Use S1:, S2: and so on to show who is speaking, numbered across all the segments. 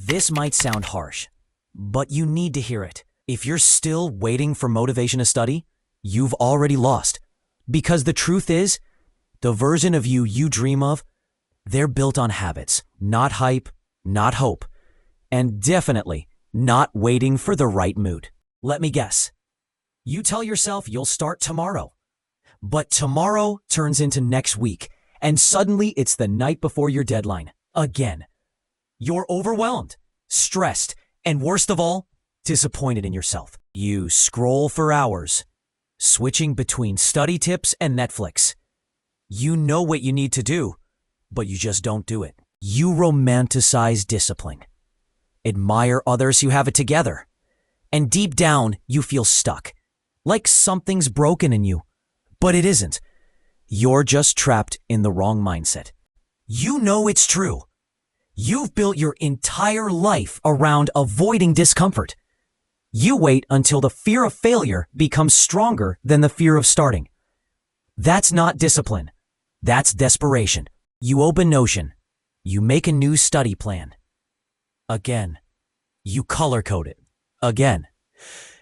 S1: This might sound harsh, but you need to hear it. If you're still waiting for motivation to study, you've already lost. Because the truth is, the version of you dream of, they're built on habits, not hype, not hope, and definitely not waiting for the right mood. Let me guess. You tell yourself you'll start tomorrow, but tomorrow turns into next week, and suddenly it's the night before your deadline. Again. You're overwhelmed, stressed, and worst of all, disappointed in yourself. You scroll for hours, switching between study tips and Netflix. You know what you need to do, but you just don't do it. You romanticize discipline, admire others who have it together, and deep down you feel stuck, like something's broken in you. But it isn't. You're just trapped in the wrong mindset. You know it's true. You've built your entire life around avoiding discomfort. You wait until the fear of failure becomes stronger than the fear of starting. That's not discipline. That's desperation. You open Notion. You make a new study plan. Again. You color code it. Again.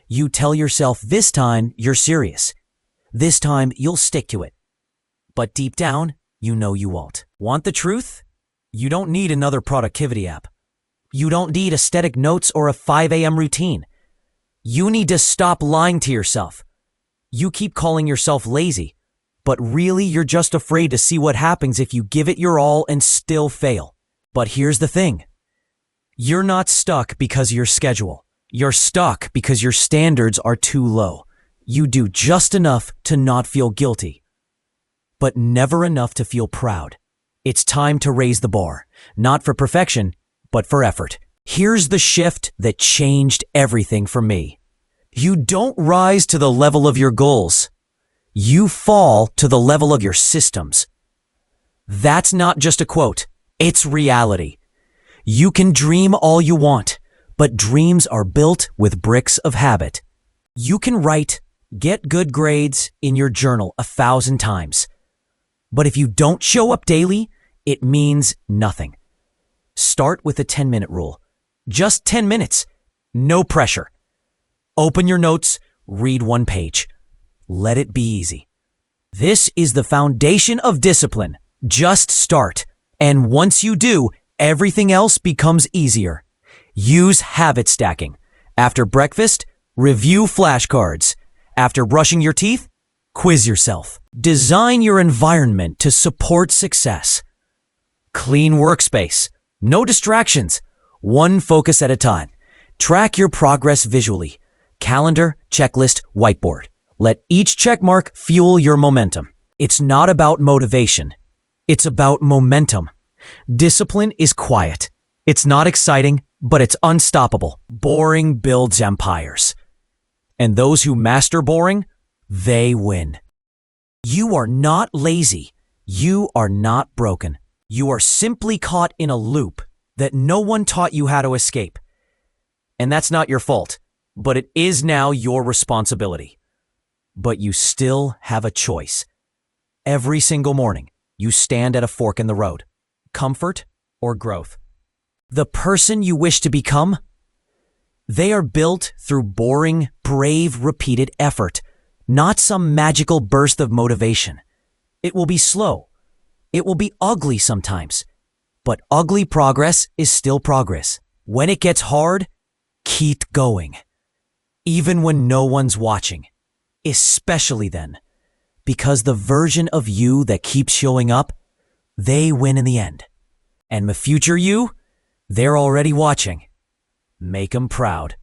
S1: You tell yourself this time you're serious. This time you'll stick to it. But deep down, you know you won't. Want the truth? You don't need another productivity app. You don't need aesthetic notes or a 5 a.m. routine. You need to stop lying to yourself. You keep calling yourself lazy, but really you're just afraid to see what happens if you give it your all and still fail. But here's the thing. You're not stuck because of your schedule. You're stuck because your standards are too low. You do just enough to not feel guilty, but never enough to feel proud. It's time to raise the bar, not for perfection, but for effort. Here's the shift that changed everything for me. You don't rise to the level of your goals. You fall to the level of your systems. That's not just a quote. It's reality. You can dream all you want, but dreams are built with bricks of habit. You can write, get good grades in your journal 1,000 times. But if you don't show up daily, it means nothing. Start with the 10-minute rule. Just 10 minutes. No pressure. Open your notes, read 1 page. Let it be easy. This is the foundation of discipline. Just start. And once you do, everything else becomes easier. Use habit stacking. After breakfast, review flashcards. After brushing your teeth, quiz yourself. Design your environment to support success. Clean workspace. No distractions. One focus at a time. Track your progress visually. Calendar, checklist, whiteboard. Let each checkmark fuel your momentum. It's not about motivation. It's about momentum. Discipline is quiet. It's not exciting, but it's unstoppable. Boring builds empires. And those who master boring, they win. You are not lazy. You are not broken. You are simply caught in a loop that no one taught you how to escape. And that's not your fault, but it is now your responsibility. But you still have a choice. Every single morning, you stand at a fork in the road. Comfort or growth. The person you wish to become, they are built through boring, brave, repeated effort, not some magical burst of motivation. It will be slow. It will be ugly sometimes, but ugly progress is still progress. When it gets hard, keep going. Even when no one's watching. Especially then, because the version of you that keeps showing up, they win in the end. And the future you, they're already watching. Make 'em proud.